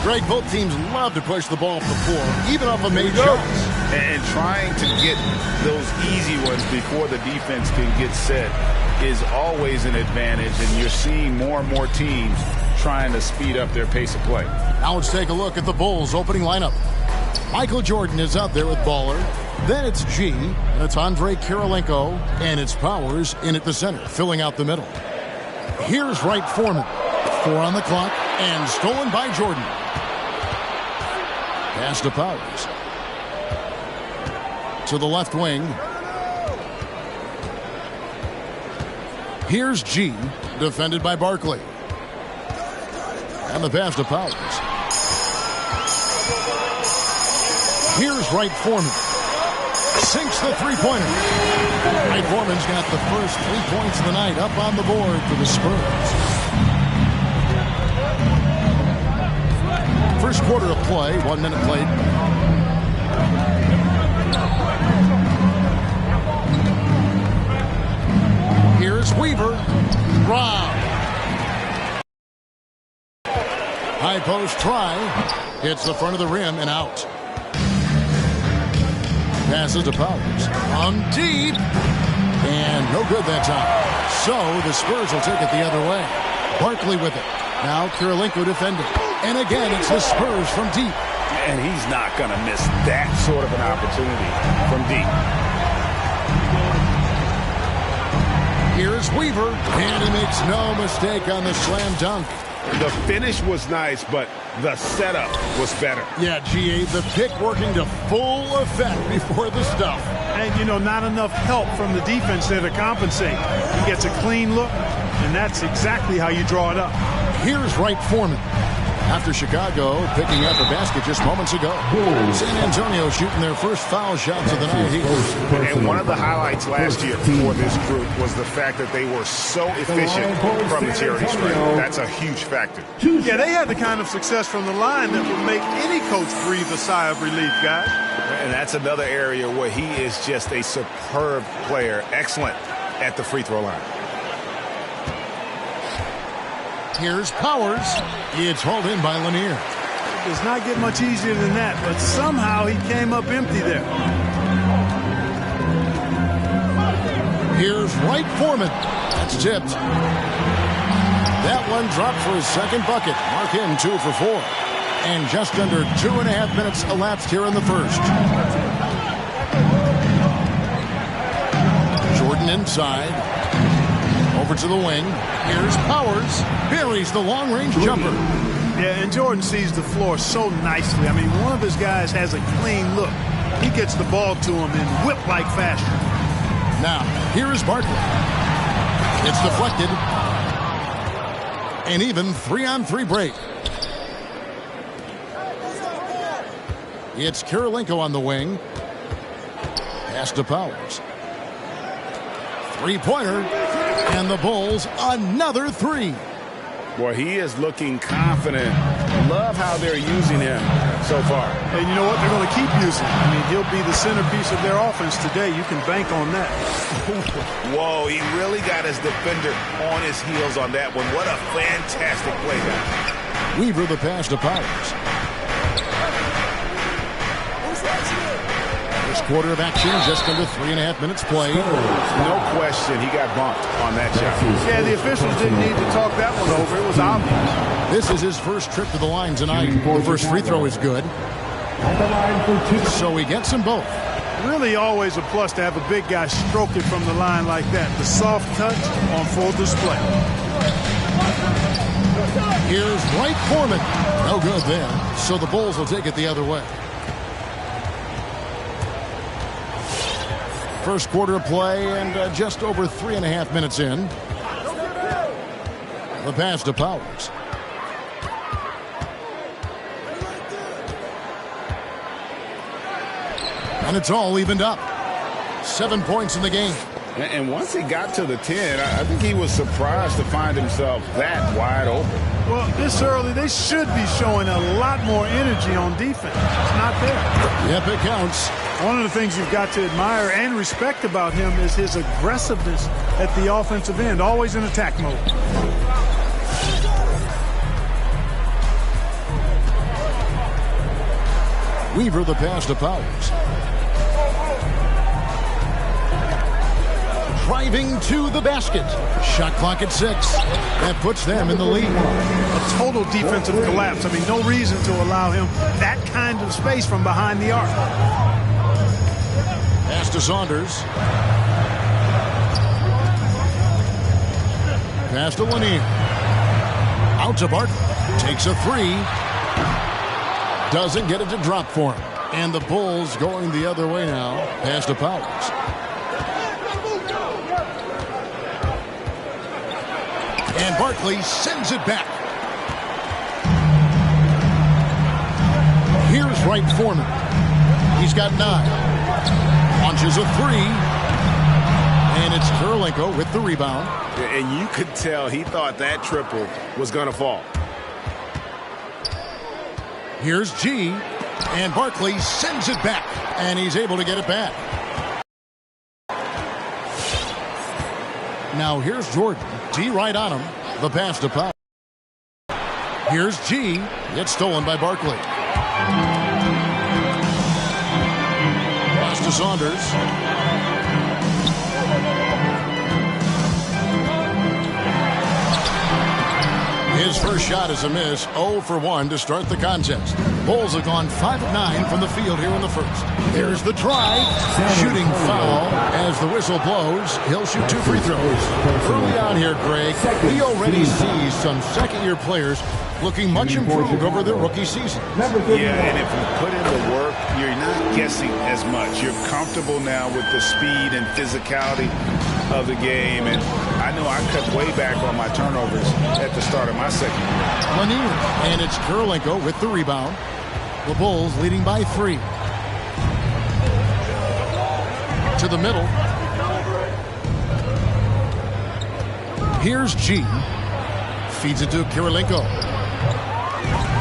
Greg, both teams love to push the ball up the floor, even off of made shots. And trying to get those easy ones before the defense can get set is always an advantage, and you're seeing more and more teams trying to speed up their pace of play. Now let's take a look at the Bulls' opening lineup. Michael Jordan is out there with Baller. Then it's G, and it's Andre Kirilenko, and it's Powers in at the center, filling out the middle. Here's Wright Foreman. 4 on the clock, and stolen by Jordan. Pass to Powers. To the left wing. Here's G, defended by Barkley. And the pass to Powers. Here's Wright Foreman. Sinks the three-pointer. Wright Foreman's got the first 3 points of the night up on the board for the Spurs. First quarter of play, 1 minute played. Here's Weaver. Rob. High post try. Hits the front of the rim and out. Passes to Powers. On deep. And no good that time. So the Spurs will take it the other way. Barkley with it. Now Kirilenko defending. And again, it's the Spurs from deep. And he's not going to miss that sort of an opportunity from deep. Here's Weaver, and he makes no mistake on the slam dunk. The finish was nice, but the setup was better. Yeah, GA, the pick working to full effect before the stuff. And, you know, not enough help from the defense there to compensate. He gets a clean look, and that's exactly how you draw it up. Here's Wright Foreman. After Chicago picking up a basket just moments ago. San Antonio shooting their first foul shots of the night here. And one of the highlights last year for this group was the fact that they were so efficient from the charity stripe. That's a huge factor. Yeah, they had the kind of success from the line that would make any coach breathe a sigh of relief, guys. And that's another area where he is just a superb player. Excellent at the free throw line. Here's Powers. It's hauled in by Lanier. It does not get much easier than that, but somehow he came up empty there. Here's Wright Foreman. That's tipped. That one dropped for his second bucket. Mark him 2 for 4. And just under 2.5 minutes elapsed here in the first. Jordan inside. Over to the wing. Here's Powers. Buries the long-range jumper. Yeah, and Jordan sees the floor so nicely. I mean, one of his guys has a clean look. He gets the ball to him in whip-like fashion. Now, here is Barkley. It's deflected. An even 3-on-3 break. It's Kirilenko on the wing. Pass to Powers. Three-pointer. And the Bulls, another 3. Boy, he is looking confident. Love how they're using him so far. And you know what? They're going to keep using him. I mean, he'll be the centerpiece of their offense today. You can bank on that. Whoa, he really got his defender on his heels on that one. What a fantastic play, guys. Weaver the pass to Powers. First quarter of action, just under 3.5 minutes played. No question, he got bumped on that shot. Yeah, the officials didn't need to talk that one over. It was obvious. This is his first trip to the line tonight. The first free throw is good. So he gets them both. Really always a plus to have a big guy stroke it from the line like that. The soft touch on full display. Here's Wright Foreman. No good there. So the Bulls will take it the other way. First quarter of play and just over 3.5 minutes in. The pass to Powers. And it's all evened up. 7 points in the game. And once he got to the 10, I think he was surprised to find himself that wide open. Well, this early, they should be showing a lot more energy on defense. It's not there. Yep, it counts. One of the things you've got to admire and respect about him is his aggressiveness at the offensive end, always in attack mode. Weaver the pass to Powers. Driving to the basket. Shot clock at 6. That puts them in the lead. A total defensive collapse. I mean, no reason to allow him that kind of space from behind the arc. Pass to Saunders. Pass to Lanier. Out to Barton. Takes a 3. Doesn't get it to drop for him. And the Bulls going the other way now. Pass to Powers. And Barkley sends it back. Here's Wright Foreman. He's got 9. Launches a 3. And it's Kirilenko with the rebound. And you could tell he thought that triple was going to fall. Here's G. And Barkley sends it back. And he's able to get it back. Now here's Jordan. G right on him. The pass to Powell. Here's G. It's stolen by Barkley. Pass to Saunders. His first shot is a miss. 0 for 1 to start the contest. Bulls have gone 5 of 9 from the field here in the first. There's the try. Shooting foul as the whistle blows. He'll shoot 2 free throws. Early on here, Greg, we already see some second-year players looking much improved over their rookie season. Yeah, and if you put in the work, you're not guessing as much. You're comfortable now with the speed and physicality of the game, and I know I cut way back on my turnovers at the start of my second year. Lanier, and it's Kirilenko with the rebound. The Bulls leading by 3. To the middle. Here's G. Feeds it to Kirilenko.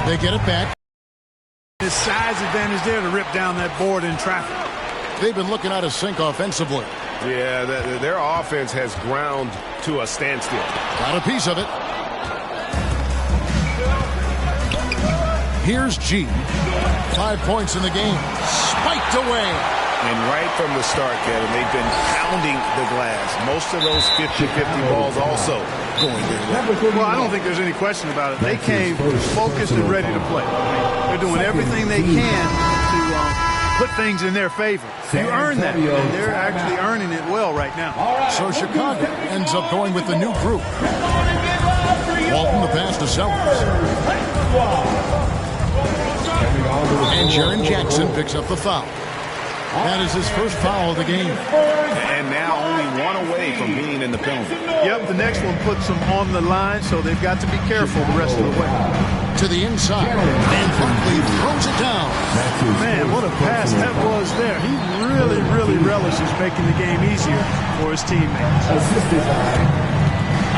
They get it back. His size advantage there to rip down that board in traffic. They've been looking out of sync offensively. Yeah, their offense has ground to a standstill. Got a piece of it. Here's G. 5 points in the game. Spiked away. And right from the start, Kevin, they've been pounding the glass. Most of those 50-50 balls also going their way. Well, I don't think there's any question about it. They came focused and ready to play. They're doing everything they can to put things in their favor. You earn that, and they're actually earning it well right now. So Chicago ends up going with the new group. Walton the pass to Sellers. And Jaren Jackson picks up the foul. That is his first foul of the game. And now only 1 away from being in the penalty. Yep, the next one puts them on the line, so they've got to be careful the rest of the way. To the inside, and Barkley throws it down. Man, what a pass that was there. He really relishes making the game easier for his teammates.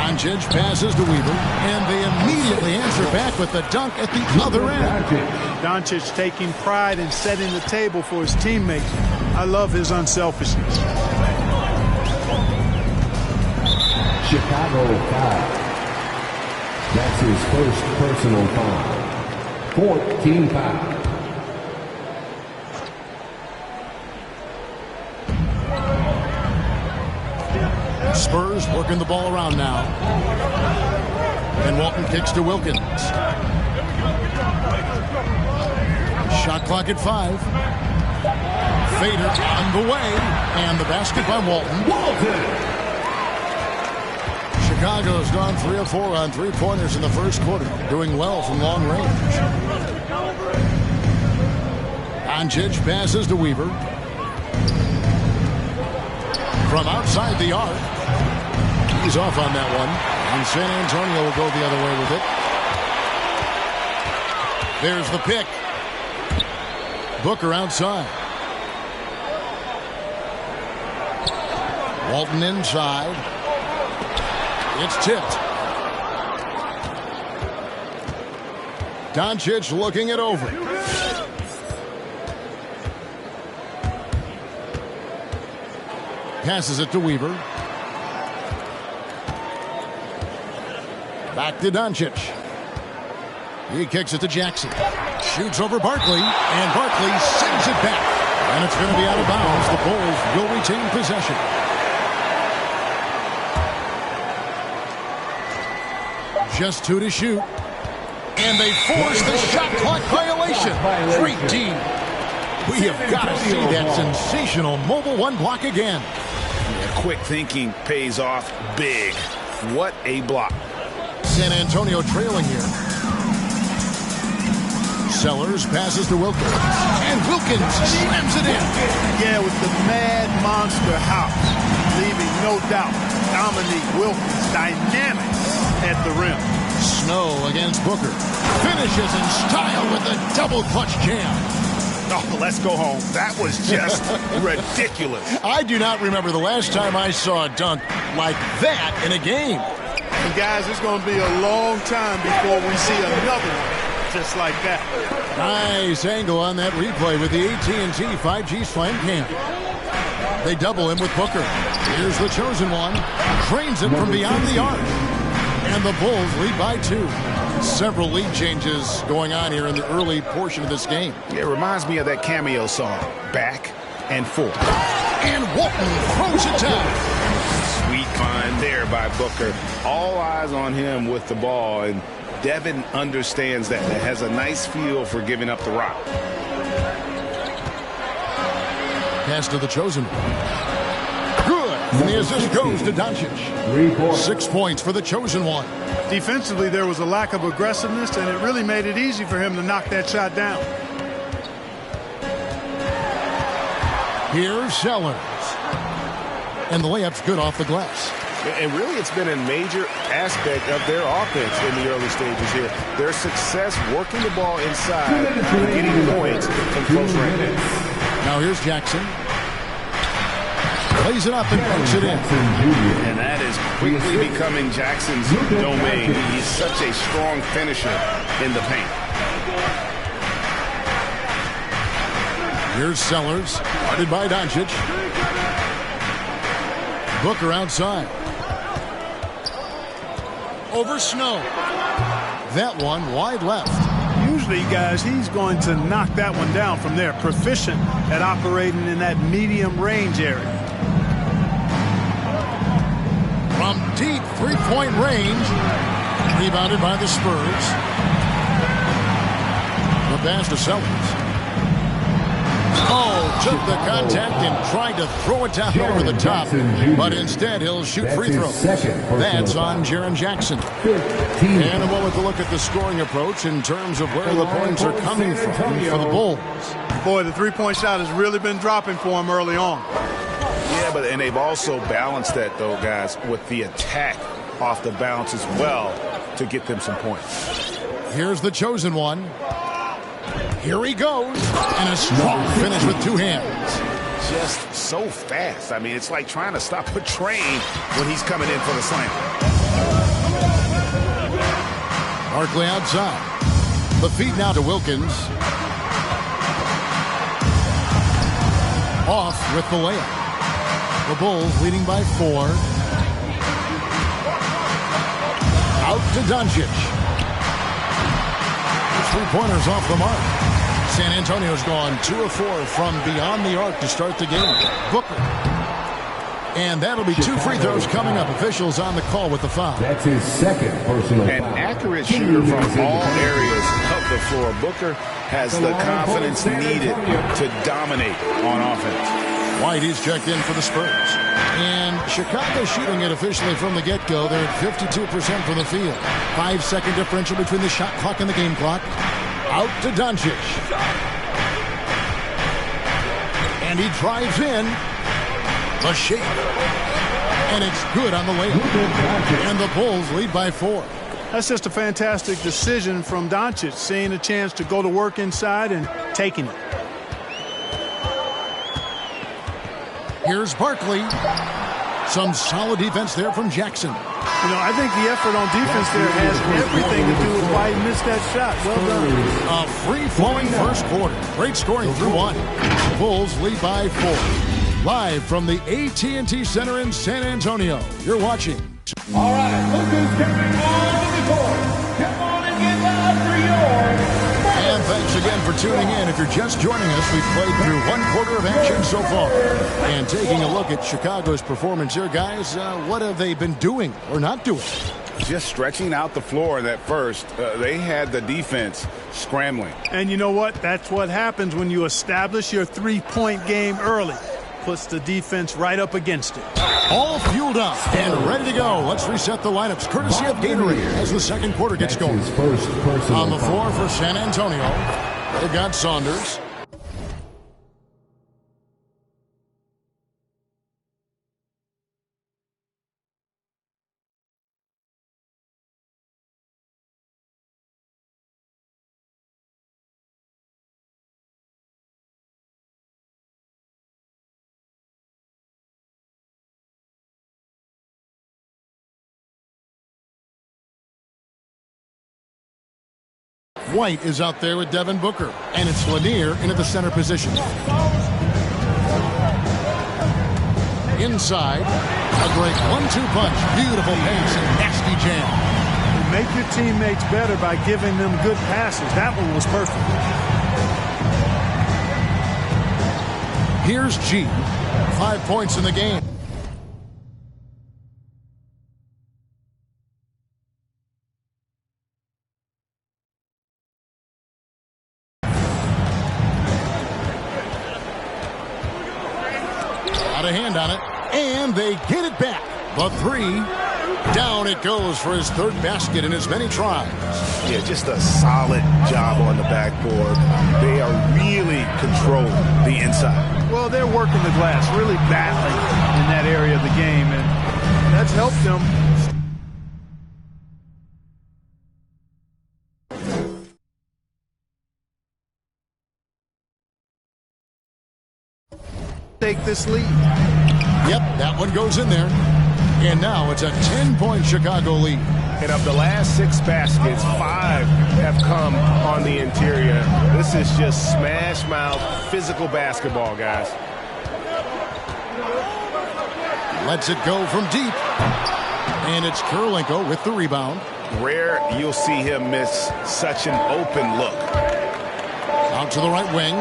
Doncic passes to Weaver, and they immediately answer back with the dunk at the other end. Doncic taking pride in setting the table for his teammates. I love his unselfishness. Chicago foul. That's his first personal foul. 14 foul. Spurs working the ball around now. And Walton kicks to Wilkins. Shot clock at 5. Fader on the way. And the basket by Walton. Chicago's gone 3 of 4 on 3-pointers in the first quarter. Doing well from long range. Doncic passes to Weaver. From outside the arc. He's off on that one. And San Antonio will go the other way with it. There's the pick. Booker outside. Walton inside. It's tipped. Doncic looking it over. Passes it to Weaver. Back to Doncic. He kicks it to Jackson. Shoots over Barkley, and Barkley sends it back. And it's going to be out of bounds. The Bulls will retain possession. Just 2 to shoot. And they force the shot clock violation. Great D. We have got to see that sensational mobile one block again. Yeah, quick thinking pays off big. What a block. San Antonio trailing here. Sellers passes to Wilkins. And Wilkins slams it in. Yeah, with the mad monster house, leaving no doubt Dominique Wilkins dynamic at the rim. Snow against Booker. Finishes in style with a double clutch jam. Oh, let's go home. That was just ridiculous. I do not remember the last time I saw a dunk like that in a game. And guys, it's going to be a long time before we see another one just like that. Nice angle on that replay with the AT&T 5G Slam Cam. They double him with Booker. Here's the chosen one. Drains it from beyond the arc. And the Bulls lead by 2. Several lead changes going on here in the early portion of this game. It reminds me of that Cameo song, Back and Forth. And Walton throws it down. Sweet find there by Booker. All eyes on him with the ball, and Devin understands that. It has a nice feel for giving up the rock. Pass to the chosen one. Good. And the assist goes to Doncic. 6 points for the chosen one. Defensively, there was a lack of aggressiveness, and it really made it easy for him to knock that shot down. Here's Sellers. And the layup's good off the glass. And really, it's been a major aspect of their offense in the early stages here. Their success working the ball inside and getting points from close range. Now here's Jackson. Plays it up and puts it in. And that is quickly becoming Jackson's domain. He's such a strong finisher in the paint. Here's Sellers. Guarded by Doncic. Booker outside. Over Snow. That one wide left. Usually, guys, he's going to knock that one down from there. Proficient at operating in that medium range area. From deep three-point range. Rebounded by the Spurs. The pass to Sellers. Oh, took the contact and tried to throw it down over the top. But instead, he'll shoot free throws. That's on Jaren Jackson. And a moment to look at the scoring approach in terms of where the points are coming from for the Bulls. Boy, the three-point shot has really been dropping for him early on. Yeah, and they've also balanced that, though, guys, with the attack off the bounce as well to get them some points. Here's the chosen one. Here he goes. And a strong finish with 2 hands. Just so fast. I mean, it's like trying to stop a train when he's coming in for the slam. Barkley outside. The feed now to Wilkins. Off with the layup. The Bulls leading by 4. Out to Doncic. 3-pointers off the mark. San Antonio's gone 2 of 4 from beyond the arc to start the game. Booker. And that'll be 2 free throws coming up. Officials on the call with the foul. That's his second personal An foul. accurate shooter from all areas of the floor. Booker has the confidence needed to dominate on offense. White is checked in for the Spurs. And Chicago shooting it officially from the get-go. They're at 52% from the field. 5-second differential between the shot clock and the game clock. Out to Doncic. And he drives in. A shake. And it's good on the layup. And the Bulls lead by 4. That's just a fantastic decision from Doncic, seeing a chance to go to work inside and taking it. Here's Barkley. Some solid defense there from Jackson. You know, I think the effort on defense there has everything to do with why he missed that shot. Well done. A free-flowing first quarter. Great scoring through 1. Bulls lead by 4. Live from the AT&T Center in San Antonio. You're watching. All right, look who's coming on the court. Come on and get loud for yours. tuning in. If you're just joining us, we've played through one quarter of action so far. And taking a look at Chicago's performance here, guys, what have they been doing or not doing? Just stretching out the floor in that first. They had the defense scrambling. And you know what? That's what happens when you establish your three-point game early. Puts the defense right up against it. All fueled up and ready to go. Let's reset the lineups courtesy of Gatorade as the second quarter gets going. On the floor for San Antonio, they've got Saunders. White is out there with Devin Booker, and it's Lanier into the center position. Inside, a great 1-2 punch, beautiful pass and nasty jam. You make your teammates better by giving them good passes. That one was perfect. Here's G, 5 points in the game. A hand on it, and they get it back. The three, down it goes for his third basket in as many tries. Yeah, just a solid job on the backboard. They are really controlling the inside. Well, they're working the glass, really battling in that area of the game, and that's helped them. Take this lead. Yep, that one goes in there. And now it's a 10-point Chicago lead. And of the last 6 baskets, 5 have come on the interior. This is just smash mouth physical basketball, guys. Lets it go from deep. And it's Kirilenko with the rebound. Rare you'll see him miss such an open look. Out to the right wing.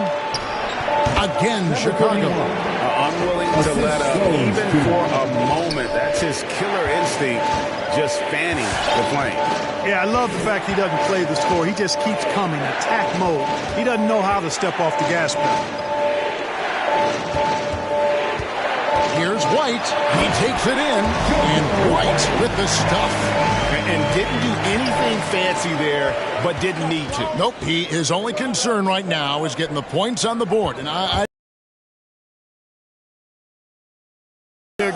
Again, Chicago. Unwilling to let up, even for a moment. That's his killer instinct, just fanning the flame. Yeah, I love the fact he doesn't play the score. He just keeps coming, attack mode. He doesn't know how to step off the gas pedal. Here's White. He takes it in. And White with the stuff. And didn't do anything fancy there, but didn't need to. Nope, his only concern right now is getting the points on the board. And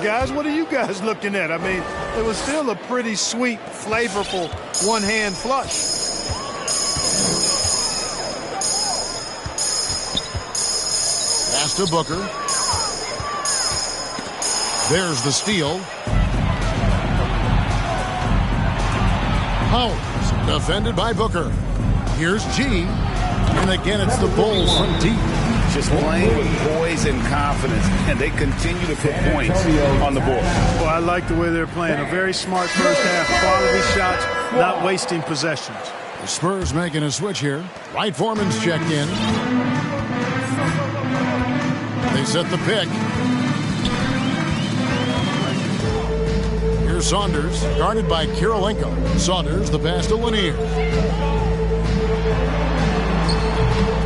Guys, what are you guys looking at? I mean, it was still a pretty sweet, flavorful one-hand flush. Pass to Booker. There's the steal. Powers, defended by Booker. Here's G. And again, it's the Bulls from deep. Just playing with poise and confidence, and they continue to put points on the board. Well, I like the way they're playing. A very smart first half, quality shots, not wasting possessions. The Spurs making a switch here. Wright Foreman's checked in. They set the pick. Here's Saunders, guarded by Kirilenko. Saunders, the pass to Lanier.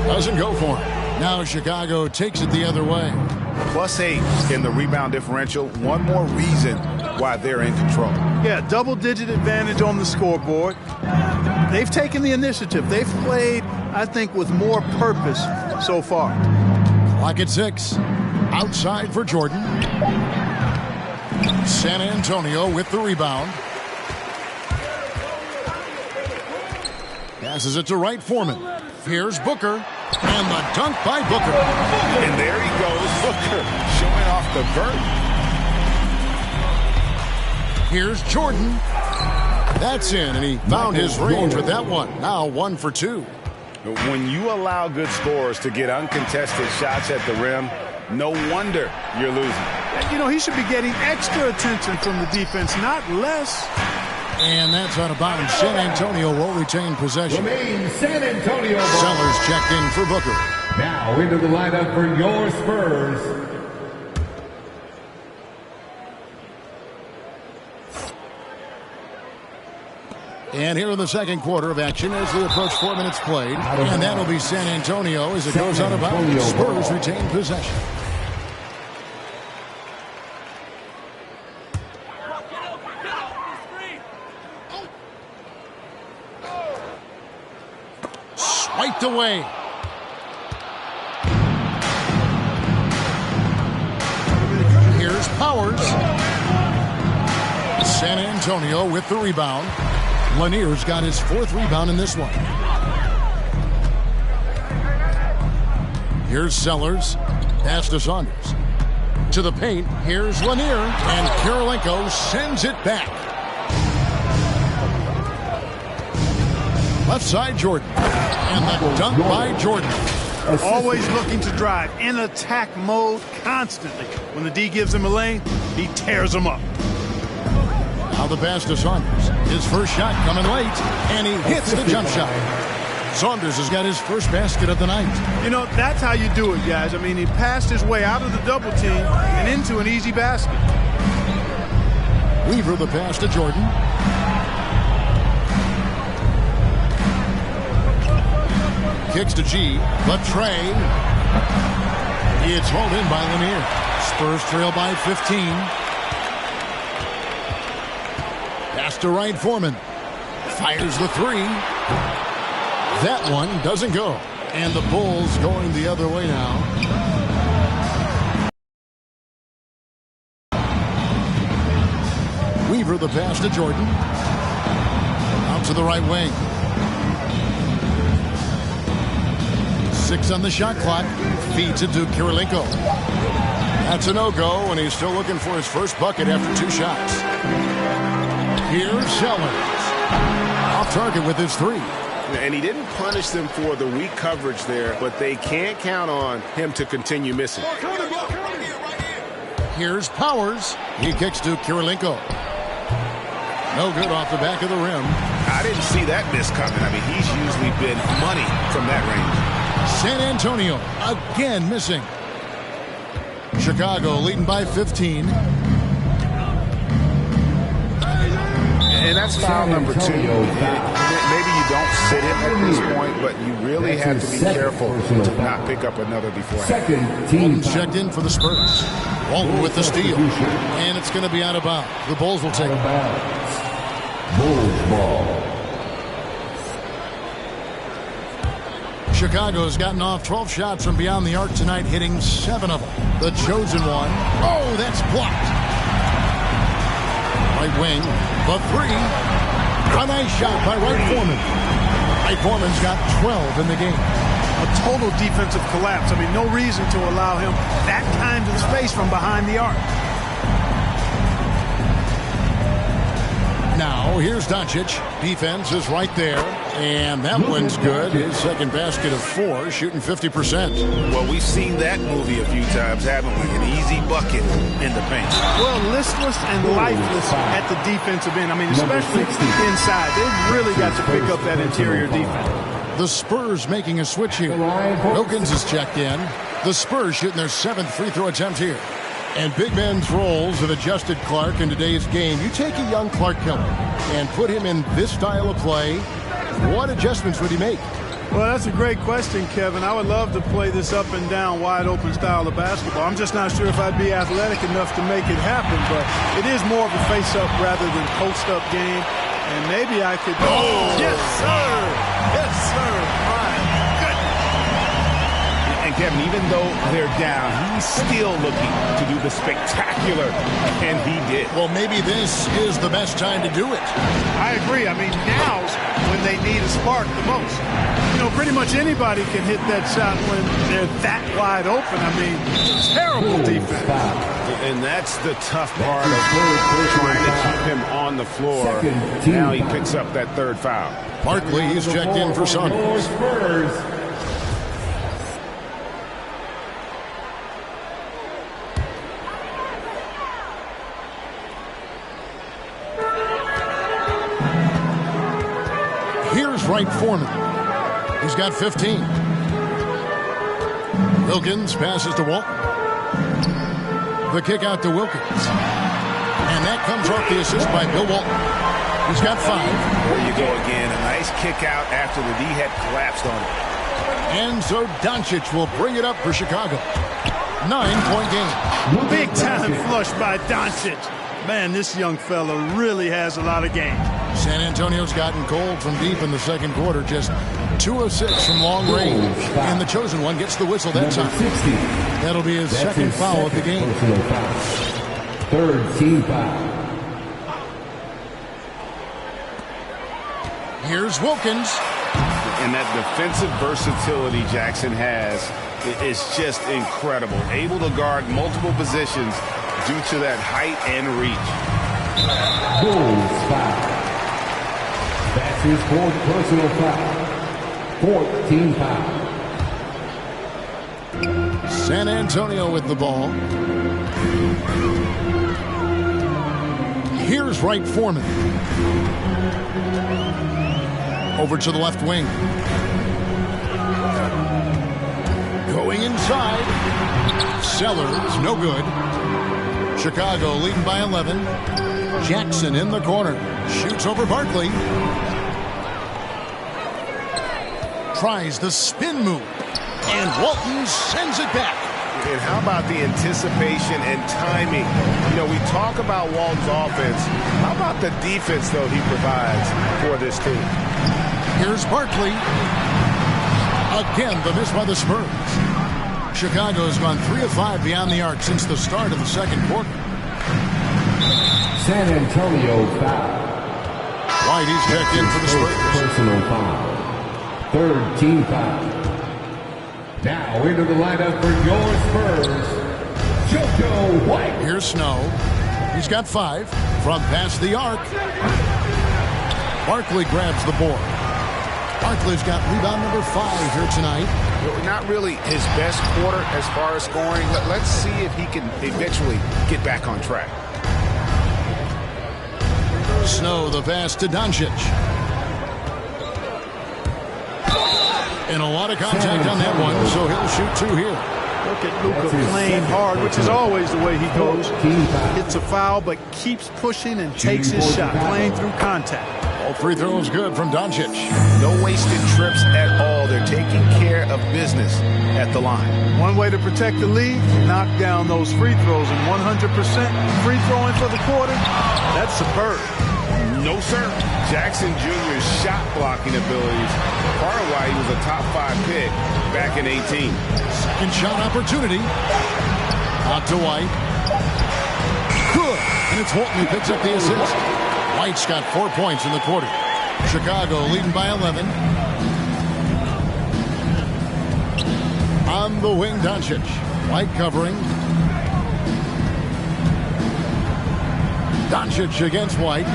Doesn't go for it. Now Chicago takes it the other way. +8 in the rebound differential. One more reason why they're in control. Yeah, double-digit advantage on the scoreboard. They've taken the initiative. They've played, I think, with more purpose so far. Clock at 6. Outside for Jordan. San Antonio with the rebound. Passes it to Wright Foreman. Here's Booker. And the dunk by Booker. And there he goes, Booker, showing off the vert. Here's Jordan. That's in, and he found his range with that one. Now 1 for 2. When you allow good scorers to get uncontested shots at the rim, no wonder you're losing. You know, he should be getting extra attention from the defense, not less. And that's out of bounds. San Antonio will retain possession. Remain San Antonio. Sellers checked in for Booker. Now into the lineup for your Spurs. And here in the second quarter of action as they approach 4 minutes played. And that'll be San Antonio as it goes out of bounds. Spurs retain possession. Swiped away. Here's Powers. San Antonio with the rebound. Lanier's got his 4th rebound in this one. Here's Sellers. Pass to Saunders. To the paint. Here's Lanier. And Kirilenko sends it back. Left side, Jordan. And the dunk by Jordan. Always looking to drive in attack mode constantly. When the D gives him a lane, he tears them up. Now the pass to Saunders. His first shot coming late, and he hits the jump shot. Saunders has got his first basket of the night. You know, that's how you do it, guys. I mean, he passed his way out of the double team and into an easy basket. Weaver the pass to Jordan. Kicks to G. Latrey. It's hauled in by Lanier. Spurs trail by 15. Pass to Wright Foreman. Fires the 3. That one doesn't go. And the Bulls going the other way now. Weaver the pass to Jordan. Out to the right wing. 6 on the shot clock. Feeds it to Kirilenko. That's a no-go, and he's still looking for his first bucket after 2 shots. Here's Sellers. Off target with his 3. And he didn't punish them for the weak coverage there, but they can't count on him to continue missing. Here's Powers. He kicks to Kirilenko. No good off the back of the rim. I didn't see that miss coming. I mean, he's usually been money from that range. San Antonio again missing. Chicago leading by 15. And that's foul number 2. Maybe you don't sit him at this point, but you really have to be careful to not pick up another beforehand. Walton's checked in for the Spurs. Walton with the steal. And it's going to be out of bounds. The Bulls will take it. Bulls ball. Chicago's gotten off 12 shots from beyond the arc tonight, hitting 7 of them. The chosen one. Oh, that's blocked. Right wing. The 3. A nice shot by Wright Foreman. Wright Foreman's got 12 in the game. A total defensive collapse. I mean, no reason to allow him that kind of space from behind the arc. Now, here's Doncic. Defense is right there. And that one's good. His second basket of 4, shooting 50%. Well, we've seen that movie a few times, haven't we? An easy bucket in the paint. Well, listless and lifeless at the defensive end. I mean, especially inside. They've really got to pick up that interior defense. The Spurs making a switch here. Wilkins is checked in. The Spurs shooting their 7th free throw attempt here. And big men's roles have adjusted Clark in today's game. You take a young Clark Keller and put him in this style of play. What adjustments would he make? Well, that's a great question, Kevin. I would love to play this up and down, wide open style of basketball. I'm just not sure if I'd be athletic enough to make it happen, but it is more of a face-up rather than post-up game. And maybe I could... Oh, yes, sir! Yes, sir! My goodness! And Kevin, even though they're down, he's still looking to do the spectacular, and he did. Well, maybe this is the best time to do it. I agree. I mean, now's when they need a spark the most. You know, pretty much anybody can hit that shot when they're that wide open. I mean, terrible defense. And that's the tough part of trying to keep him on the floor. Now he picks up that 3rd foul. Barkley, he's checked in for Saunders. Here's Wright Foreman. He's got 15. Wilkins passes to Walton. The kick out to Wilkins. And that comes off the assist by Bill Walton. He's got 5. There you go again. A nice kick out after the D had collapsed on it. And so Doncic will bring it up for Chicago. 9-point game. Big time flush by Doncic. Man, this young fella really has a lot of game. San Antonio's gotten cold from deep in the second quarter. Just 2 of 6 from long range. And the chosen one gets the whistle that time. That'll be his second foul of the game. Third team foul. Here's Wilkins. And that defensive versatility Jackson has is just incredible. Able to guard multiple positions due to that height and reach. Bulls foul. That's his 4th personal foul. 4th team foul. San Antonio with the ball. Here's Wright Foreman. Over to the left wing. Going inside. Sellers, no good. Chicago leading by 11. Jackson in the corner. Shoots over Barkley. Tries the spin move. And Walton sends it back. And how about the anticipation and timing? You know, we talk about Walton's offense. How about the defense, though, he provides for this team? Here's Barkley. Again, the miss by the Spurs. Chicago has gone 3 of 5 beyond the arc since the start of the second quarter. San Antonio foul. Whitey's checked in for the Spurs. Personal foul. 3rd team foul. Now into the lineup for your Spurs, JoJo White. Here's Snow. He's got 5 from past the arc. Barkley grabs the board. Barkley's got rebound number 5 here tonight. Not really his best quarter as far as scoring. Let's see if he can eventually get back on track. Snow, the pass to Doncic. And a lot of contact on that one, so he'll shoot 2 here. Look at Luka playing hard, which is always the way he goes. Hits a foul, but keeps pushing and takes his shot, playing through contact. All free throws good from Doncic. No wasted trips at all. They're taking care of business at the line. One way to protect the lead, knock down those free throws, and 100% free throwing for the quarter, that's superb. No, sir. Jackson Jr.'s shot blocking abilities, part of why he was a top 5 pick back in 18. Second shot opportunity. Out to White. Good. And it's Walton who picks up the assist. White's got 4 points in the quarter. Chicago leading by 11. On the wing, Doncic. White covering. Doncic against White.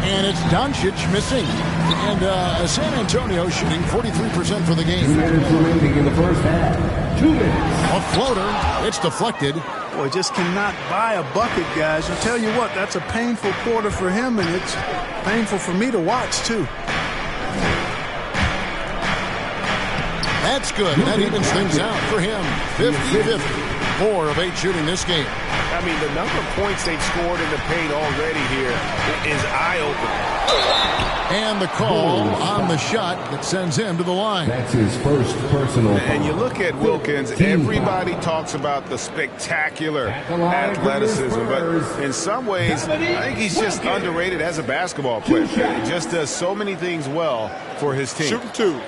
And it's Doncic missing. And San Antonio shooting 43% for the game. 2 minutes remaining in the first half. 2 minutes. A floater. It's deflected. Boy, just cannot buy a bucket, guys. I tell you what, that's a painful quarter for him, and it's painful for me to watch, too. That's good. That evens things out for him. 50-50. 4 of 8 shooting this game. I mean, the number of points they've scored in the paint already here is eye-opening. And the call on the shot that sends him to the line. That's his first personal foul. And you look at Wilkins, everybody talks about the spectacular athleticism, but in some ways, I think he's just underrated as a basketball player. He just does so many things well for his team. Shooting 2.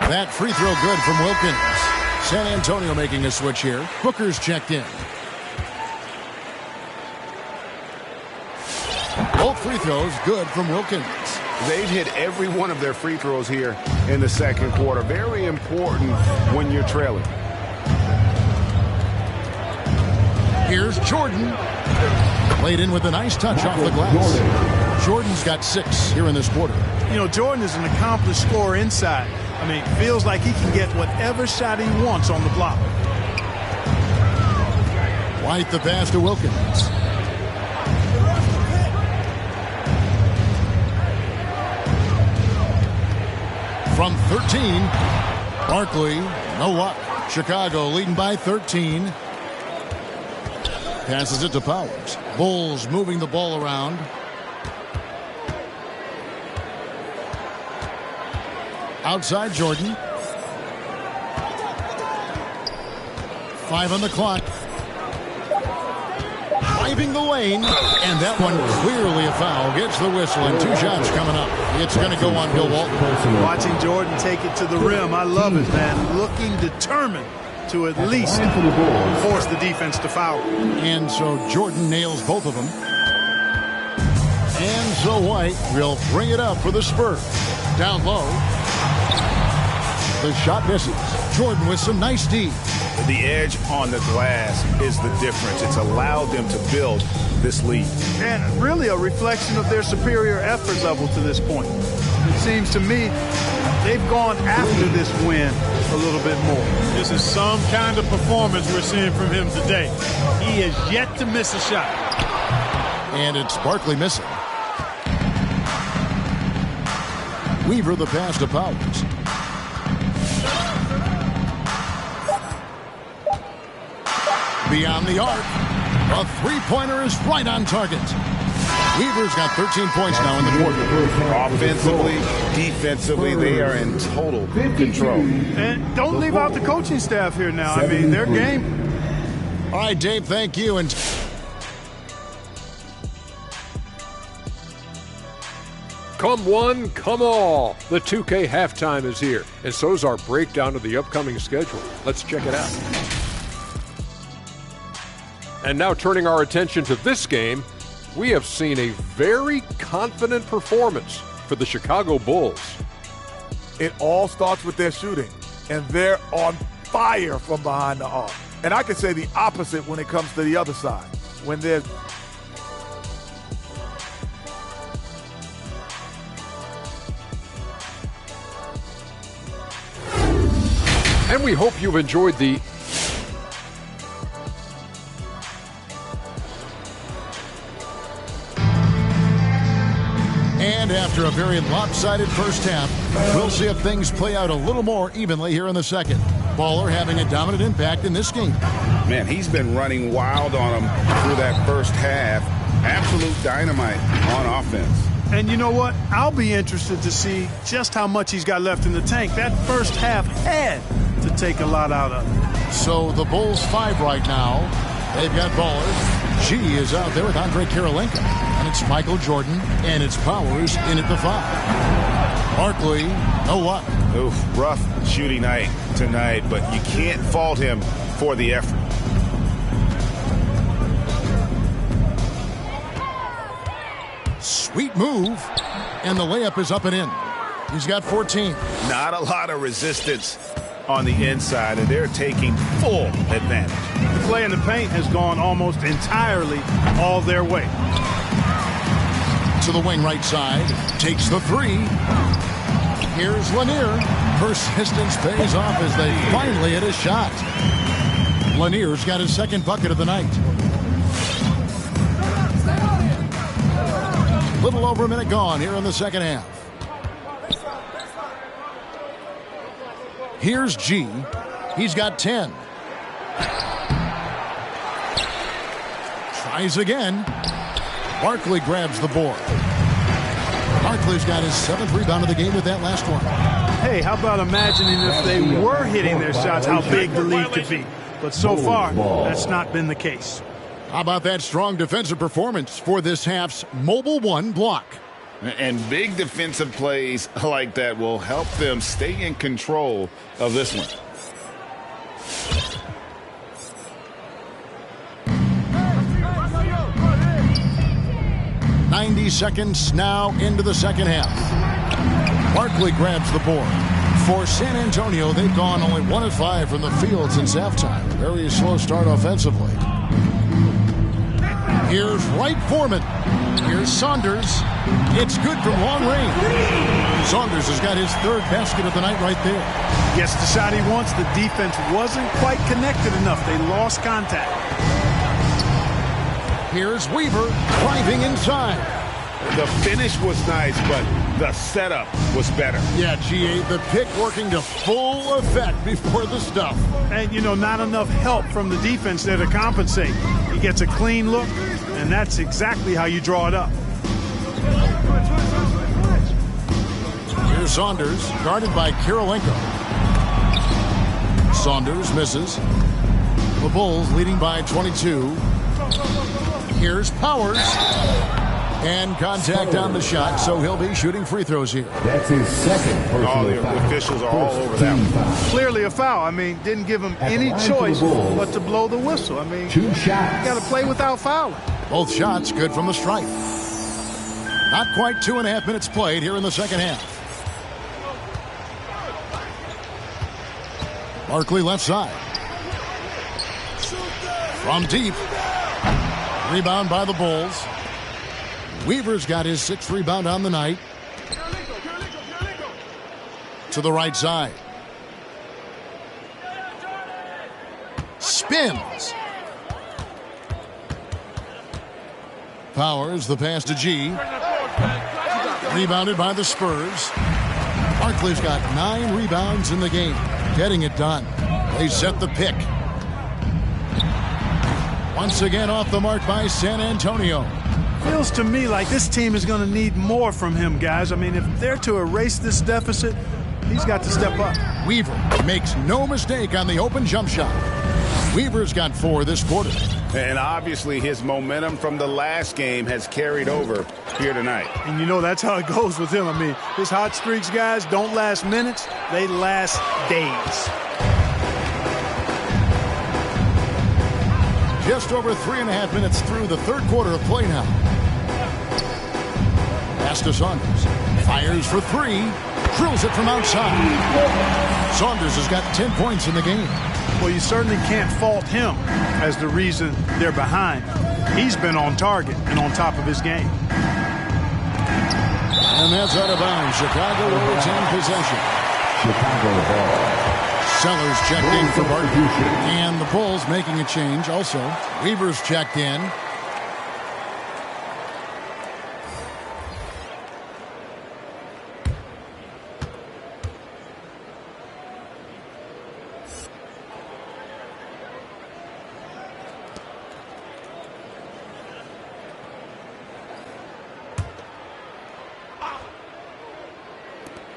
That free throw good from Wilkins. San Antonio making a switch here. Booker's checked in. Both free throws good from Wilkins. They've hit every one of their free throws here in the second quarter. Very important when you're trailing. Here's Jordan. Played in with a nice touch off the glass. Jordan's got 6 here in this quarter. You know, Jordan is an accomplished scorer inside. I mean, feels like he can get whatever shot he wants on the block. White the pass to Wilkins. From 13, Barkley, no luck. Chicago leading by 13. Passes it to Powers. Bulls moving the ball around. Outside Jordan. 5 on the clock. Driving the lane, and that one clearly a foul. Gets the whistle, and 2 shots coming up. It's going to go on Bill Walton. Watching Jordan take it to the rim, I love it, man. Looking determined to at least force the defense to foul. And so Jordan nails both of them. And so White will bring it up for the Spurs. Down low. The shot misses. Jordan with some nice D. The edge on the glass is the difference. It's allowed them to build this lead. And really a reflection of their superior effort level to this point. It seems to me they've gone after this win a little bit more. This is some kind of performance we're seeing from him today. He has yet to miss a shot. And it's Barkley missing. Weaver the pass to Powers. Beyond the arc. A three-pointer is right on target. Weaver's got 13 points now in the quarter. Offensively, defensively, they are in total control. And don't leave out the coaching staff here now. I mean, their game. All right, Dave, thank you. And come one, come all. The 2K halftime is here, and so is our breakdown of the upcoming schedule. Let's check it out. And now turning our attention to this game, we have seen a very confident performance for the Chicago Bulls. It all starts with their shooting, and they're on fire from behind the arc. And I can say the opposite when it comes to the other side. When there's And we hope you've enjoyed the And after a very lopsided first half, we'll see if things play out a little more evenly here in the second. Baller having a dominant impact in this game. Man, he's been running wild on them through that first half. Absolute dynamite on offense. And you know what? I'll be interested to see just how much he's got left in the tank. That first half had to take a lot out of it. So the Bulls 5 right now. They've got Baller. G is out there with Andrei Kirilenko. And it's Michael Jordan. And it's Powers in at the 5. Barkley, no luck. Oof, rough shooting night tonight, but you can't fault him for the effort. Sweet move. And the layup is up and in. He's got 14. Not a lot of resistance on the inside, and they're taking full advantage. The play in the paint has gone almost entirely all their way. To the wing right side. Takes the 3. Here's Lanier. Persistence pays off as they finally hit a shot. Lanier's got his second bucket of the night. Little over a minute gone here in the second half. Here's G. He's got 10. Tries again. Barkley grabs the board. Barkley's got his 7th rebound of the game with that last one. Hey, how about imagining if they were hitting their shots, how big the lead could be. But so far, that's not been the case. How about that strong defensive performance for this half's Mobile One block? And big defensive plays like that will help them stay in control of this one. .90 seconds now into the second half. Barkley grabs the board. For San Antonio, they've gone only 1 of 5 from the field since halftime. Very slow start offensively. Here's Wright Foreman. Here's Saunders. It's good from long range. Saunders has got his third basket of the night right there. Gets the shot he wants. The defense wasn't quite connected enough. They lost contact. Here's Weaver driving inside. The finish was nice, but the setup was better. Yeah, GA, the pick working to full effect before the stuff. And, you know, not enough help from the defense there to compensate. He gets a clean look, and that's exactly how you draw it up. Here's Saunders, guarded by Kirilenko. Saunders misses. The Bulls leading by 22. Here's Powers. And contact on the shot, so he'll be shooting free throws here. That's his second personal All the foul. officials are all over that one. Clearly a foul. I mean, didn't give him any choice but to blow the whistle. I mean, 2 shots. you got to play without fouling. Both shots good from the stripe. Not quite 2.5 minutes played here in the second half. Barkley left side. From deep. Rebound by the Bulls. Weaver's got his 6th rebound on the night. To the right side. Spins. Powers, the pass to G. Rebounded by the Spurs. Barkley's got 9 rebounds in the game. Getting it done. They set the pick. Once again off the mark by San Antonio. Feels to me like this team is going to need more from him, guys. I mean, if they're to erase this deficit, he's got to step up. Weaver makes no mistake on the open jump shot. Weaver's got 4 this quarter. And obviously his momentum from the last game has carried over here tonight. And you know that's how it goes with him. I mean, his hot streaks, guys, don't last minutes. They last days. Just over 3.5 minutes through the third quarter of play now. Pass to Saunders. Fires for 3. Drills it from outside. Saunders has got 10 points in the game. Well, you certainly can't fault him as the reason they're behind. He's been on target and on top of his game. And that's out of bounds. Chicago will retain possession. Chicago ball. Sellers checked in for Barkley. And the Bulls making a change also. Weaver's checked in.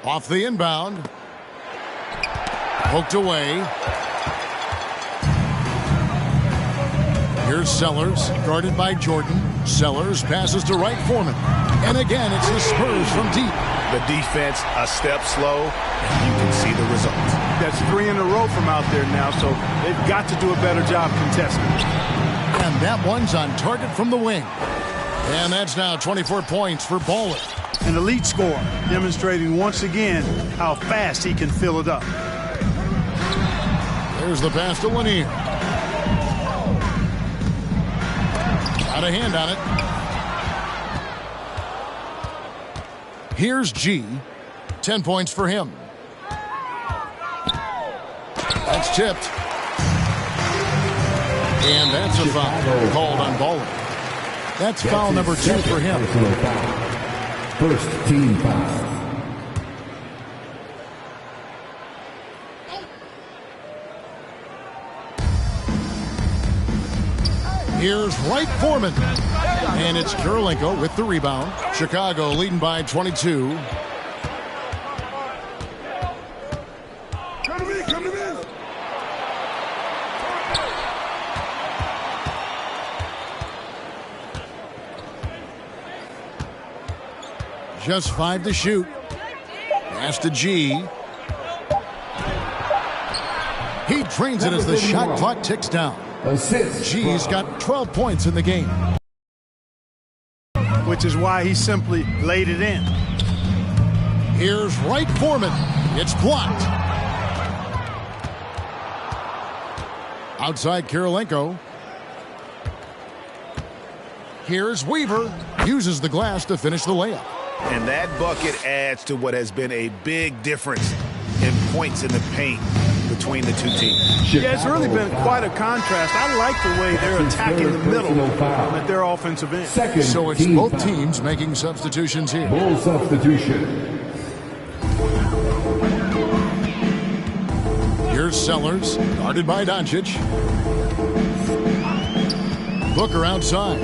Off the inbound. Poked away. Here's Sellers, guarded by Jordan. Sellers passes to Wright Foreman. And again, it's the Spurs from deep. The defense a step slow, and you can see the results. That's 3 in a row from out there now, so they've got to do a better job contesting. And that one's on target from the wing. And that's now 24 points for Baller. An elite scorer, demonstrating once again how fast he can fill it up. There's the pass to Lanier. Got a hand on it. Here's G. 10 points for him. That's tipped. And that's a foul called on Baller. That's foul number 2 for him. First team foul. Here's Wright Foreman. And it's Kirilenko with the rebound. Chicago leading by 22. Just 5 to shoot. Pass to G. He drains it as the shot clock ticks down. G's got 12 points in the game. Which is why he simply laid it in. Here's Wright Foreman. It's blocked. Outside Kirilenko. Here's Weaver. Uses the glass to finish the layup. And that bucket adds to what has been a big difference in points in the paint between the two teams. Yeah, it's really been quite a contrast. I like the way they're attacking the middle at their offensive end. So it's both teams making substitutions here. Bull substitution. Here's Sellers, guarded by Doncic. Booker outside.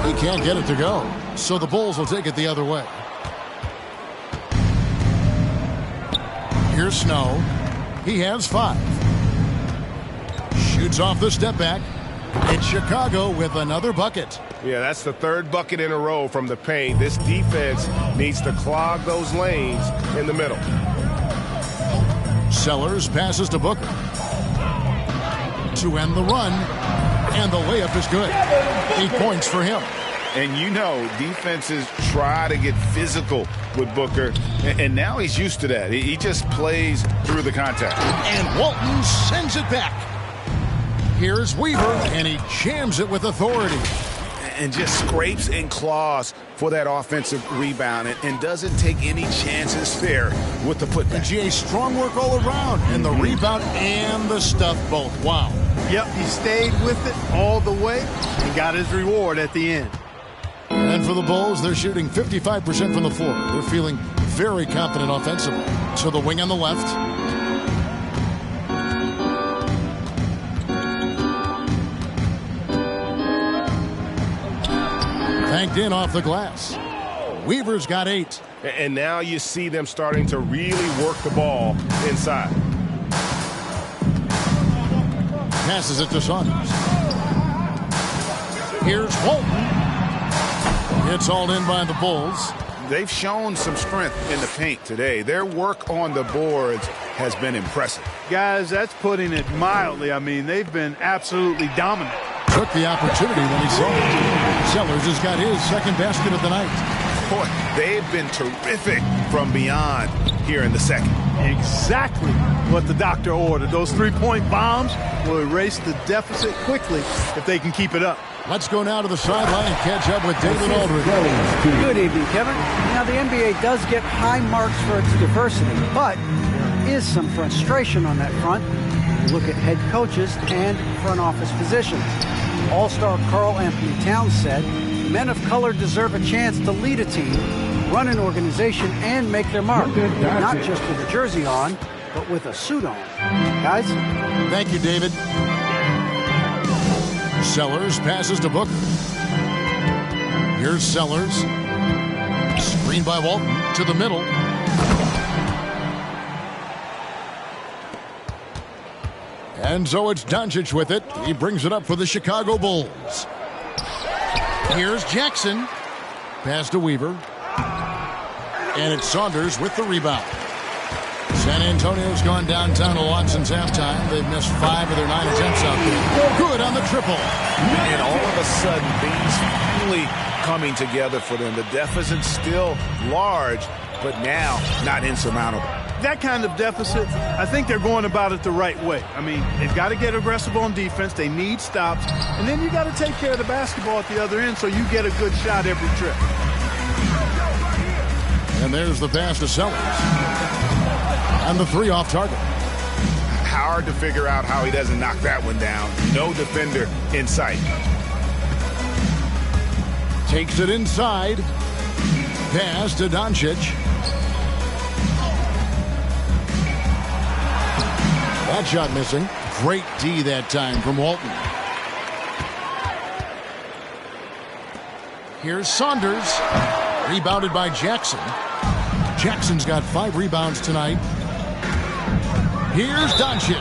He can't get it to go, so the Bulls will take it the other way. Here's Snow. He has 5. Shoots off the step back. It's Chicago with another bucket. Yeah, that's the 3rd bucket in a row from the paint. This defense needs to clog those lanes in the middle. Sellers passes to Booker to end the run, and the layup is good. 8 points for him. And you know, defenses try to get physical with Booker, and now he's used to that. He just plays through the contact. And Walton sends it back. Here's Weaver, and he jams it with authority. And just scrapes and claws for that offensive rebound and doesn't take any chances there with the putback. And GA, strong work all around, and the rebound and the stuff both. Wow. Yep, he stayed with it all the way and got his reward at the end. And for the Bulls, they're shooting 55% from the floor. They're feeling very confident offensively. So the wing on the left. Banked in off the glass. Weaver's got 8. And now you see them starting to really work the ball inside. Passes it to Saunders. Here's Walton. It's all in by the Bulls. They've shown some strength in the paint today. Their work on the boards has been impressive. Guys, that's putting it mildly. I mean, they've been absolutely dominant. Took the opportunity when he saw it. Sellers has got his 2nd basket of the night. Boy, they've been terrific from beyond here in the 2nd. Exactly what the doctor ordered. Those 3-point bombs will erase the deficit quickly if they can keep it up. Let's go now to the sideline and catch up with David Aldridge. Good evening, Kevin. Now, the NBA does get high marks for its diversity, but there is some frustration on that front. You look at head coaches and front office positions. All-star Karl Anthony Towns said, men of color deserve a chance to lead a team, run an organization, and make their mark. Not just with a jersey on, but with a suit on. Guys? Thank you, David. Sellers passes to Booker. Here's Sellers. Screen by Walton to the middle. And so it's Doncic with it. He brings it up for the Chicago Bulls. Here's Jackson. Pass to Weaver. And it's Saunders with the rebound. San Antonio's gone downtown a lot since halftime. They've missed 5 of their 9 attempts out there. Good on the triple. And all of a sudden, things finally coming together for them. The deficit's still large, but now not insurmountable. That kind of deficit, I think they're going about it the right way. I mean, they've got to get aggressive on defense. They need stops. And then you got to take care of the basketball at the other end so you get a good shot every trip. And there's the pass to Sellers. And the 3 off target. Hard to figure out how he doesn't knock that one down. No defender in sight. Takes it inside. Pass to Doncic. That shot missing. Great D that time from Walton. Here's Saunders. Rebounded by Jackson. Jackson's got 5 rebounds tonight. Here's Doncic.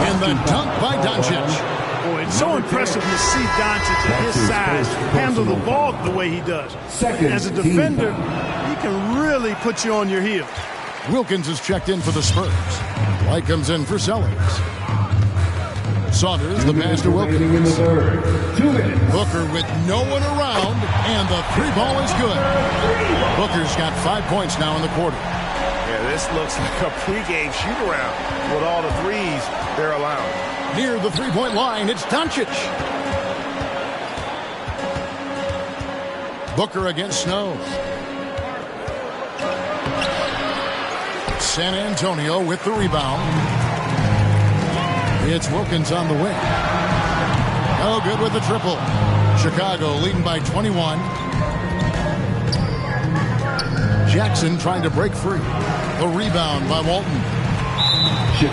And the dunk by Doncic. Boy, it's so impressive to see Doncic at his size handle the ball the way he does. As a defender, he can really put you on your heels. Wilkins is checked in for the Spurs. White comes in for Sellers. Saunders, the pass to Wilkins. 2 minutes. Booker with no one around, and the 3 ball is good. Booker's got 5 points now in the quarter. Yeah, This looks like a pregame shoot-around with all the threes they're allowing. Near the three-point line, it's Doncic. Booker against Snow. San Antonio with the rebound. It's Wilkins on the wing. No good with the triple. Chicago leading by 21. Jackson trying to break free. The rebound by Walton.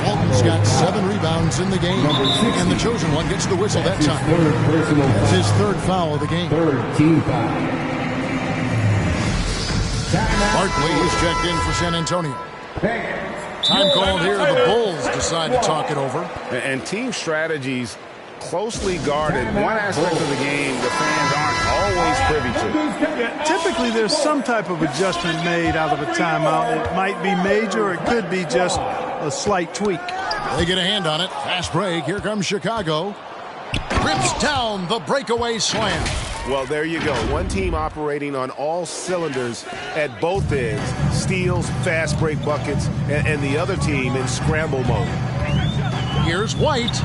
Walton's got 7 rebounds in the game, and the chosen one gets the whistle that time. That's his third foul of the game. Third team foul. Barkley is checked in for San Antonio. Time called here. The Bulls decide to talk it over. And team strategies closely guarded. One aspect of the game the fans aren't always privy to. Yeah, typically there's some type of adjustment made out of a timeout. It might be major or it could be just a slight tweak. They get a hand on it. Fast break. Here comes Chicago. Rips down the breakaway slam. Well, there you go. One team operating on all cylinders at both ends. Steals, fast break buckets, and the other team in scramble mode. Here's White.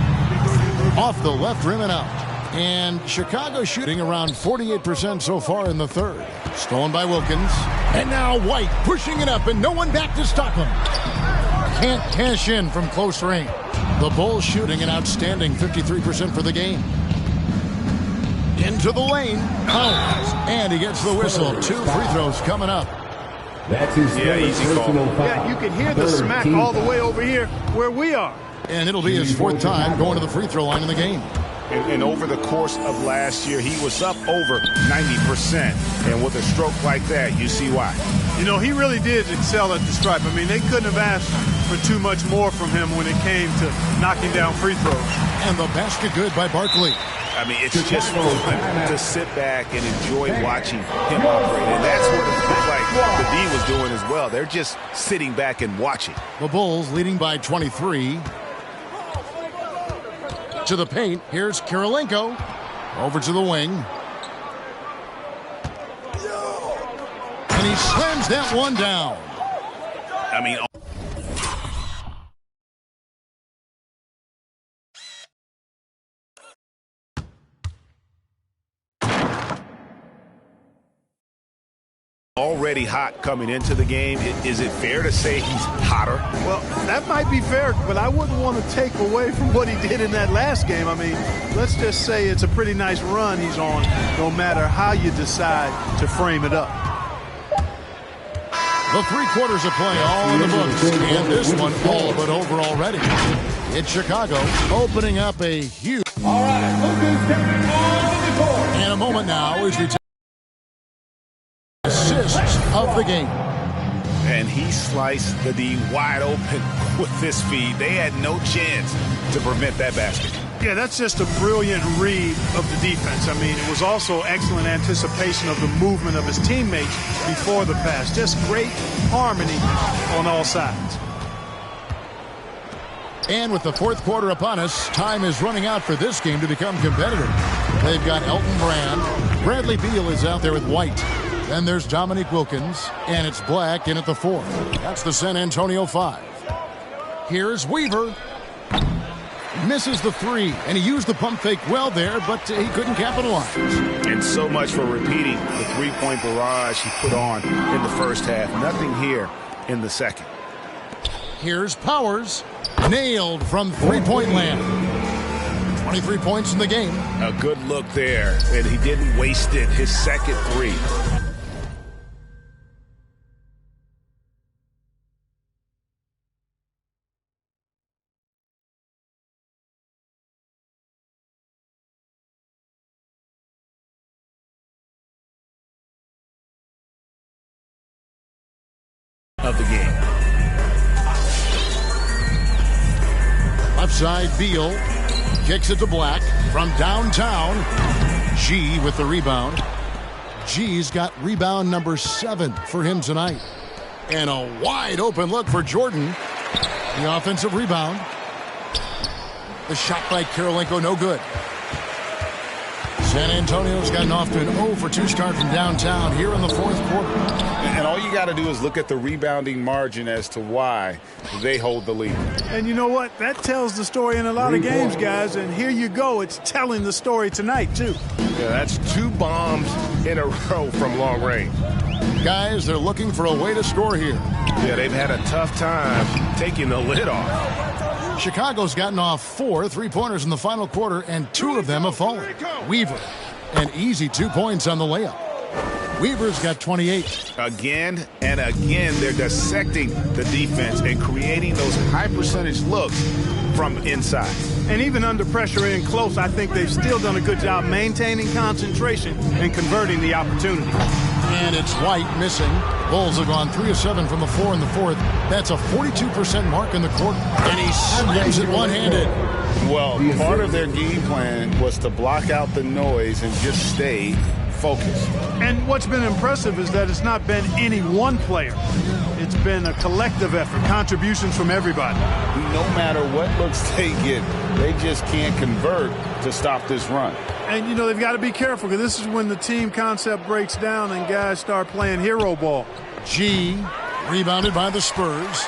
Off the left rim and out. And Chicago shooting around 48% so far in the third. Stolen by Wilkins. And now White pushing it up and no one back to stop him. Can't cash in from close range. The Bulls shooting an outstanding 53% for the game. Into the lane. Powers. And he gets the whistle. 2 free throws coming up. That's his easy call. Yeah, you can hear the smack all the way over here where we are. And it'll be his 4th time going to the free throw line in the game. And over the course of last year, he was up over 90%. And with a stroke like that, you see why. You know, he really did excel at the stripe. I mean, they couldn't have asked for too much more from him when it came to knocking down free throws. And the basket good by Barkley. I mean, it's just fun to sit back and enjoy watching him operate. And that's what it looked like the D was doing as well. They're just sitting back and watching. The Bulls leading by 23. To the paint. Here's Kirilenko. Over to the wing. And he slams that one down. I mean, already hot coming into the game. Is it fair to say he's hotter? Well, that might be fair, but I wouldn't want to take away from what he did in that last game. I mean, let's just say it's a pretty nice run he's on, no matter how you decide to frame it up. The 3 quarters of play all in the books, and this one all but over already. It's Chicago opening up a huge. All right, Lucas stepping on the court. In a moment now as we take assists of the game. And he sliced the D wide open with this feed. They had no chance to prevent that basket. Yeah, that's just a brilliant read of the defense. I mean, it was also excellent anticipation of the movement of his teammates before the pass. Just great harmony on all sides. And with the 4th quarter upon us, time is running out for this game to become competitive. They've got Elton Brand. Bradley Beal is out there with White. Then there's Dominique Wilkins, and it's Black in at the 4th. That's the San Antonio 5. Here's Weaver. Misses the 3, and he used the pump fake well there, but he couldn't capitalize. And so much for repeating the 3-point barrage he put on in the first half. Nothing here in the second. Here's Powers. Nailed from 3-point land. 23 points in the game. A good look there, and he didn't waste it. His second 3. Of the game. Left side, Beal kicks it to Black from downtown. G with the rebound. G's got rebound number 7 for him tonight. And a wide open look for Jordan. The offensive rebound. The shot by Kirilenko, no good. San Antonio's gotten off to an 0-for-2 start from downtown here in the fourth quarter. And all you got to do is look at the rebounding margin as to why they hold the lead. And you know what? That tells the story in a lot of games, guys. And here you go. It's telling the story tonight, too. Yeah, that's 2 bombs in a row from long range. Guys, they're looking for a way to score here. Yeah, they've had a tough time taking the lid off. Chicago's gotten off 4 3-pointers in the final quarter, and 2 of them have fallen. Weaver, an easy 2 points on the layup. Weaver's got 28. Again and again, they're dissecting the defense and creating those high-percentage looks from inside. And even under pressure in close, I think they've still done a good job maintaining concentration and converting the opportunity. And it's White missing. Bulls have gone 3 of 7 from the floor in the fourth. That's a 42% mark in the quarter. And he slams it one-handed. Well, part of their game plan was to block out the noise and just stay focused. And what's been impressive is that it's not been any one player. It's been a collective effort, contributions from everybody. No matter what looks they get, they just can't convert to stop this run. And, you know, they've got to be careful because this is when the team concept breaks down and guys start playing hero ball. G rebounded by the Spurs.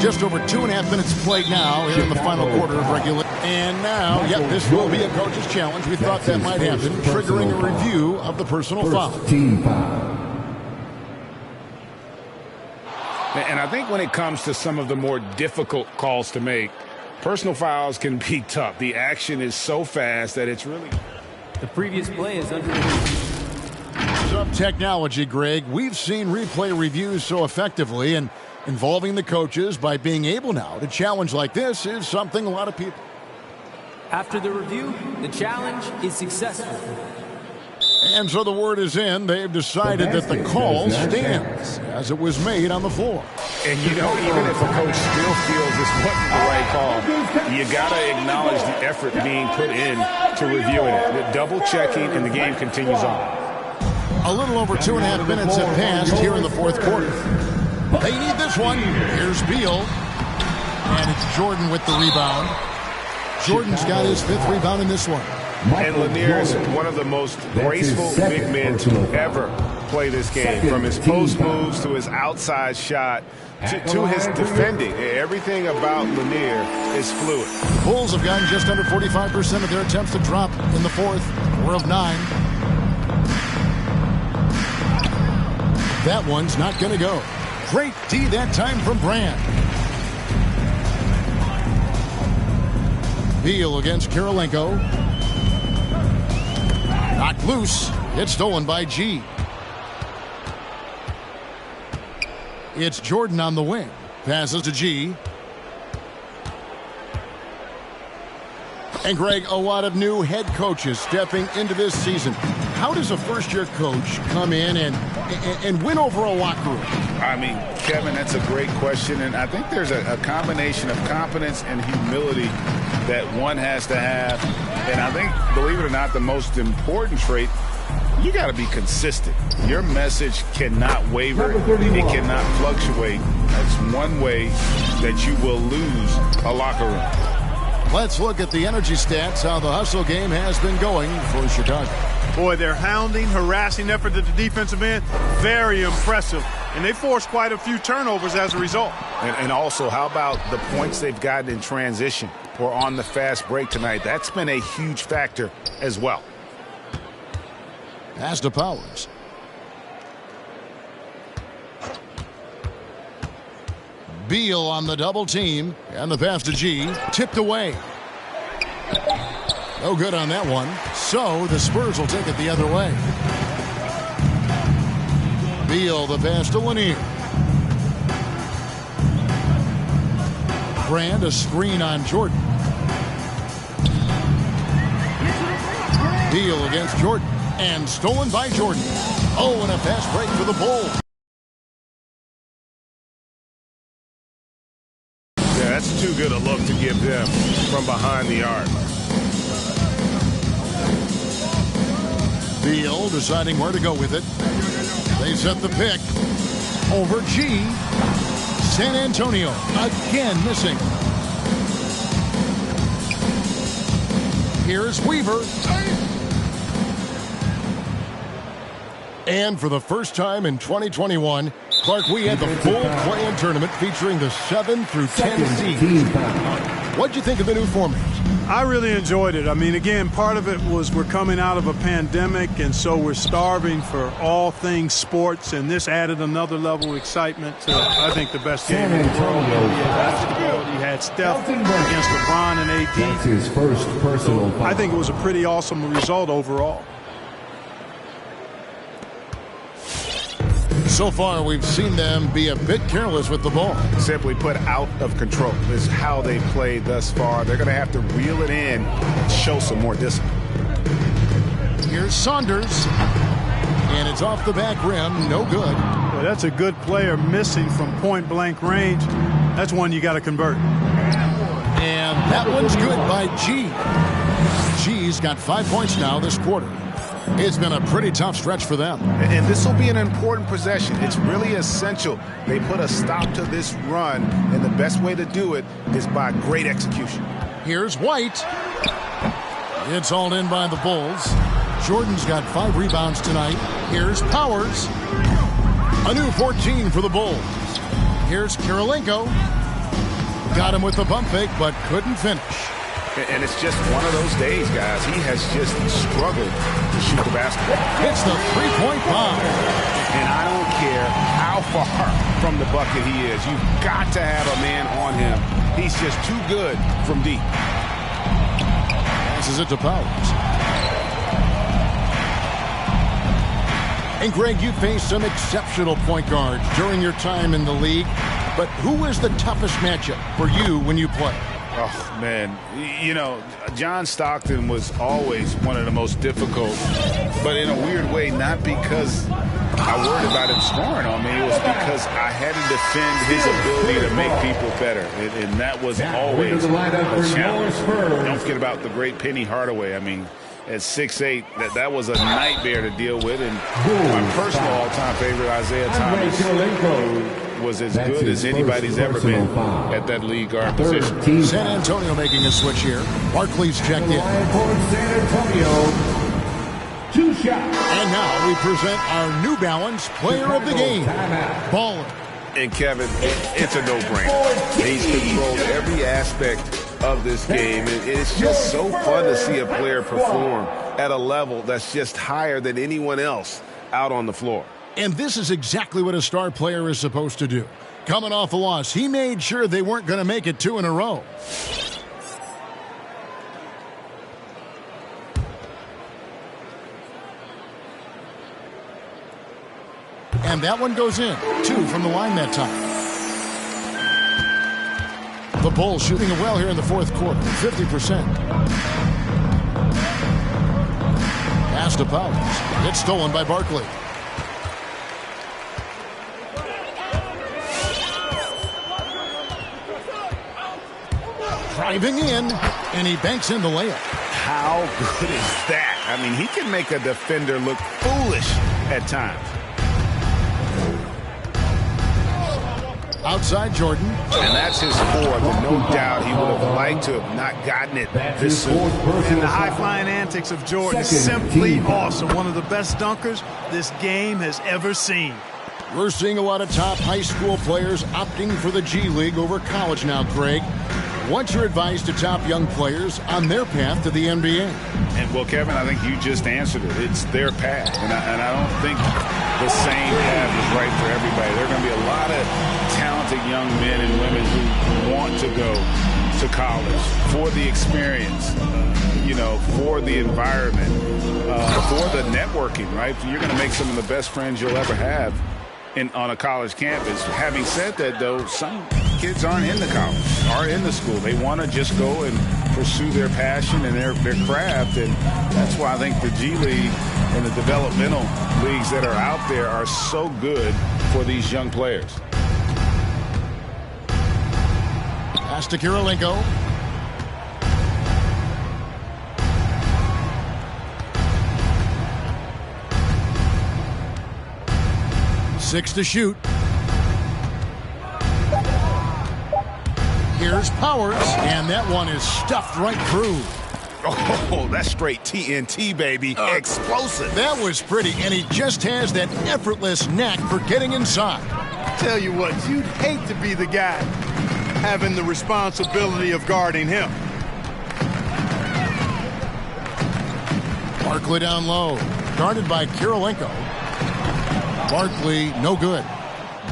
Just over 2.5 minutes played now here in the final quarter of regulation. And now, yep, this will be a coach's challenge. We thought that might happen, triggering a review of the personal foul. Team foul. And I think when it comes to some of the more difficult calls to make, personal fouls can be tough. The action is so fast that it's really... The previous play is under... Some technology, Greg. We've seen replay reviews so effectively, and involving the coaches by being able now to challenge like this is something a lot of people... After the review, the challenge is successful. And so the word is in. They've decided that the call stands as it was made on the floor. And, you know, even if a coach still feels this wasn't the right call, you got to acknowledge the effort being put in to reviewing it. The double-checking, and the game continues on. A little over 2.5 minutes have passed here in the fourth quarter. They need this one. Here's Beal. And it's Jordan with the rebound. Jordan's got his 5th rebound in this one. And Lanier is one of the most graceful big men to ever play this game. From his post moves to his outside shot to his defending. Everything about Lanier is fluid. Bulls have gotten just under 45% of their attempts to drop in the fourth. 4 of 9. That one's not going to go. Great D that time from Brand. Beal against Kirilenko. Knocked loose. It's stolen by G. It's Jordan on the wing. Passes to G. And Greg, a lot of new head coaches stepping into this season. How does a first-year coach come in and win over a locker room? I mean, Kevin, that's a great question. And I think there's a combination of confidence and humility that one has to have. And I think, believe it or not, the most important trait, you got to be consistent. Your message cannot waver. It cannot fluctuate. That's one way that you will lose a locker room. Let's look at the energy stats, how the hustle game has been going for Chicago. Boy, their hounding, harassing effort at the defensive end, very impressive. And they forced quite a few turnovers as a result. And also, how about the points they've gotten in transition or on the fast break tonight? That's been a huge factor as well. Pass to Powers. Beal on the double team, and the pass to G, tipped away. No good on that one. So the Spurs will take it the other way. Beal, the pass to Lanier. Brand, a screen on Jordan. Beal against Jordan, and stolen by Jordan. Oh, and a fast break for the Bulls. Yeah, that's too good a look to give them from behind the arc. Beal deciding where to go with it. They set the pick. Over G. San Antonio again missing. Here's Weaver. And for the first time in 2021, Clark, we had the full play-in tournament featuring the 7 through 10 seeds. What'd you think of the new format? I really enjoyed it. I mean, again, part of it was we're coming out of a pandemic, and so we're starving for all things sports, and this added another level of excitement to, I think, the best game in the world. You had Steph against LeBron and AD. That's his first personal foul. I think it was a pretty awesome result overall. So far, we've seen them be a bit careless with the ball. Simply put, out of control is how they played thus far. They're going to have to reel it in and show some more discipline. Here's Saunders. And it's off the back rim. No good. Well, that's a good player missing from point-blank range. That's one you got to convert. And that one's good by G. G's got 5 points now this quarter. It's been a pretty tough stretch for them. And this will be an important possession. It's really essential they put a stop to this run, and the best way to do it is by great execution. Here's White. It's all in by the Bulls. Jordan's got 5 rebounds tonight. Here's Powers. A new 14 for the Bulls. Here's Kirilenko. Got him with the bump fake, but couldn't finish. And it's just one of those days, guys. He has just struggled to shoot the basketball. It's the three-point bomb. And I don't care how far from the bucket he is. You've got to have a man on him. He's just too good from deep. Passes it to Powers. And Greg, you faced some exceptional point guards during your time in the league. But who is the toughest matchup for you when you play? Oh, man. You know, John Stockton was always one of the most difficult, but in a weird way, not because I worried about him scoring on me. It was because I had to defend his ability to make people better, and that was always a challenge. Don't forget about the great Penny Hardaway. I mean, at 6'8", that was a nightmare to deal with, and my personal all-time favorite, Isaiah Thomas, was as good as anybody's ever been at that lead guard position. San Antonio making a switch here. Barkley's checked in. San Antonio. 2 shots. And now we present our New Balance player of the game, Baller. And Kevin, it's a no-brainer. He's controlled every aspect of this game. And it's just so fun to see a player perform at a level that's just higher than anyone else out on the floor. And this is exactly what a star player is supposed to do. Coming off a loss, he made sure they weren't going to make it 2 in a row. And that one goes in. 2 from the line that time. The Bulls shooting it well here in the fourth quarter. 50%. Pass to Powers. It's stolen by Barkley. Driving in, and he banks in the layup. How good is that? I mean, he can make a defender look foolish at times. Outside Jordan. And that's his fourth, and no doubt he would have liked to have not gotten it this soon. And the high-flying antics of Jordan is simply awesome. One of the best dunkers this game has ever seen. We're seeing a lot of top high school players opting for the G League over college now, Craig. What's your advice to top young players on their path to the NBA? And, well, Kevin, I think you just answered it. It's their path. And I don't think the same path is right for everybody. There are going to be a lot of talented young men and women who want to go to college for the experience, for the environment, for the networking, right? You're going to make some of the best friends you'll ever have on a college campus. Having said that, though, some kids aren't into college, aren't into school. They want to just go and pursue their passion and their craft, and that's why I think the G League and the developmental leagues that are out there are so good for these young players. Pass to Kirilenko. Six to shoot. Here's Powers, and that one is stuffed right through. Oh, that's straight TNT, baby. Explosive. That was pretty, and he just has that effortless knack for getting inside. Tell you what, you'd hate to be the guy having the responsibility of guarding him. Barkley down low, guarded by Kirilenko. Barkley, no good.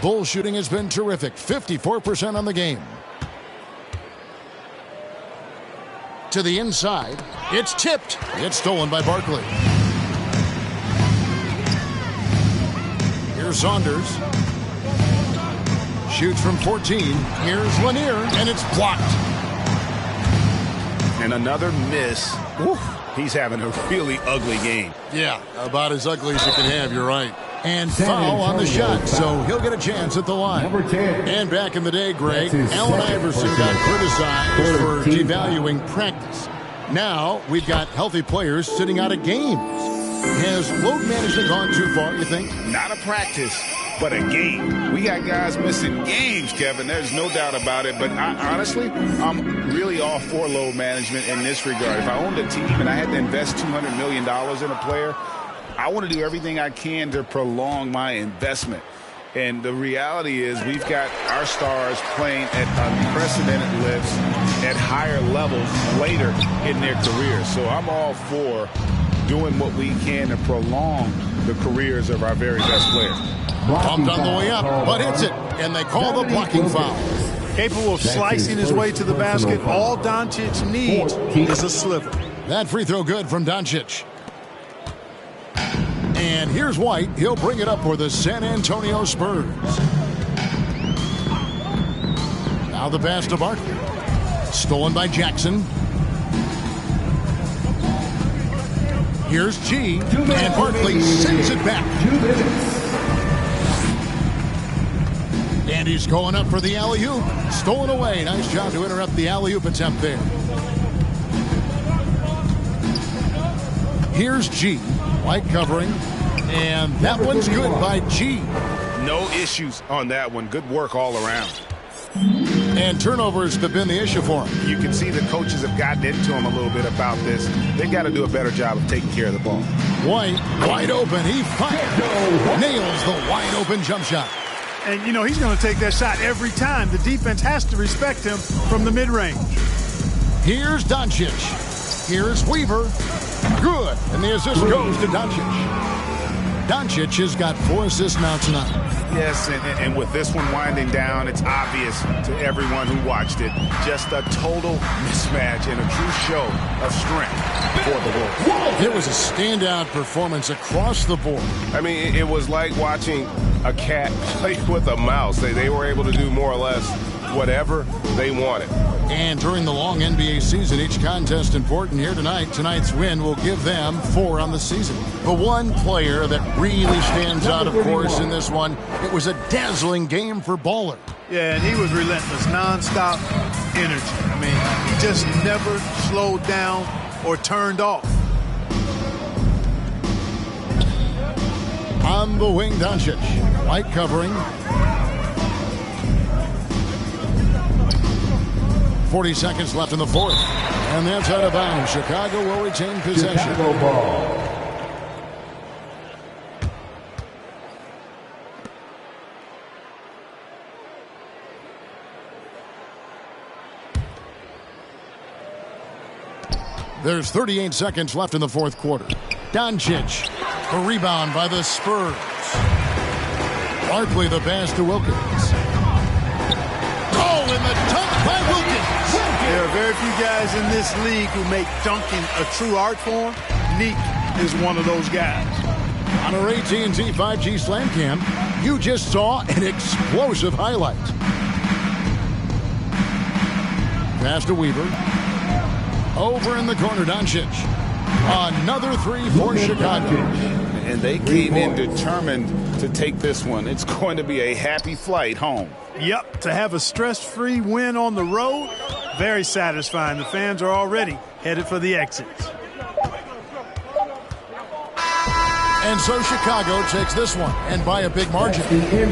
Bull shooting has been terrific, 54% on the game. To the inside, it's tipped. It's stolen by Barkley. Here's Saunders. Shoots from 14. Here's Lanier, and it's blocked. And another miss. Oof, he's having a really ugly game. Yeah, about as ugly as you can have, you're right. And foul on the shot, so he'll get a chance at the line. Number 10. And back in the day, Greg, Allen Iverson got criticized for devaluing practice. Now we've got healthy players sitting out of games. Has load management gone too far, you think? Not a practice, but a game. We got guys missing games, Kevin. There's no doubt about it. But honestly, I'm really all for load management in this regard. If I owned a team and I had to invest $200 million in a player, I want to do everything I can to prolong my investment. And the reality is we've got our stars playing at unprecedented lifts at higher levels later in their careers. So I'm all for doing what we can to prolong the careers of our very best players. Bumped on the way up, but hits it, and they call the blocking foul. Capable of slicing his way to the basket, all Doncic needs is a sliver. That free throw good from Doncic. And here's White. He'll bring it up for the San Antonio Spurs. Now the pass to Barkley. Stolen by Jackson. Here's G. And Barkley sends it back. And he's going up for the alley-oop. Stolen away. Nice job to interrupt the alley-oop attempt there. Here's G. White covering. And that one's good by G. No issues on that one. Good work all around. And turnovers have been the issue for him. You can see the coaches have gotten into him a little bit about this. They've got to do a better job of taking care of the ball. White, wide open. He fires. Nails the wide open jump shot. And, you know, he's going to take that shot every time. The defense has to respect him from the mid-range. Here's Doncic. Here's Weaver. Good. And the assist goes to Doncic. Doncic has got 4 assists now tonight. Yes, and with this one winding down, it's obvious to everyone who watched it. Just a total mismatch and a true show of strength for the Wolves. It was a standout performance across the board. I mean, it was like watching a cat play with a mouse. They were able to do more or less whatever they wanted. And during the long NBA season, each contest important here tonight. Tonight's win will give them 4 on the season. The one player that really stands out, of course, in this one, it was a dazzling game for Baller. Yeah, and he was relentless, nonstop energy. I mean, he just never slowed down or turned off. On the wing, Doncic. White covering. 40 seconds left in the fourth. And that's out of bounds. Chicago will retain possession. Chicago ball. There's 38 seconds left in the fourth quarter. Doncic. A rebound by the Spurs. Barkley the pass to Wilkins. Oh, and the dunk by Wilkins. There are very few guys in this league who make dunking a true art form. Neek is one of those guys. On our AT&T 5G Slam Cam, you just saw an explosive highlight. Pass to Weaver. Over in the corner, Doncic. Another 3 for Chicago. And they came in determined to take this one. It's going to be a happy flight home. Yep, to have a stress-free win on the road, very satisfying. The fans are already headed for the exits. And so Chicago takes this one, and by a big margin. A